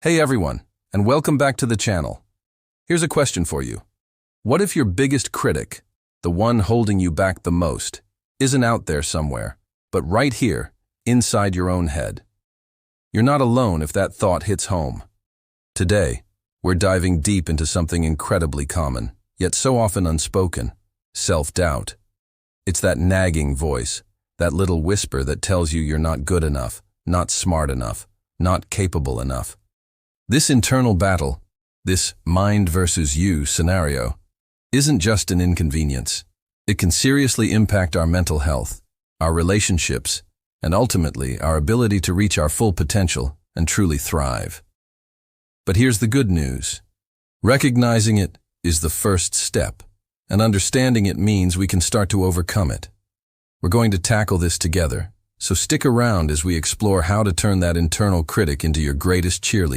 Hey everyone, and welcome back to the channel. Here's a question for you. What if your biggest critic, the one holding you back the most, isn't out there somewhere, but right here, inside your own head? You're not alone if that thought hits home. Today, we're diving deep into something incredibly common, yet so often unspoken: self-doubt. It's that nagging voice, that little whisper that tells you you're not good enough, not smart enough, not capable enough. This internal battle, this mind versus you scenario, isn't just an inconvenience. It can seriously impact our mental health, our relationships, and ultimately our ability to reach our full potential and truly thrive. But here's the good news. Recognizing it is the first step, and understanding it means we can start to overcome it. We're going to tackle this together, so stick around as we explore how to turn that internal critic into your greatest cheerleader.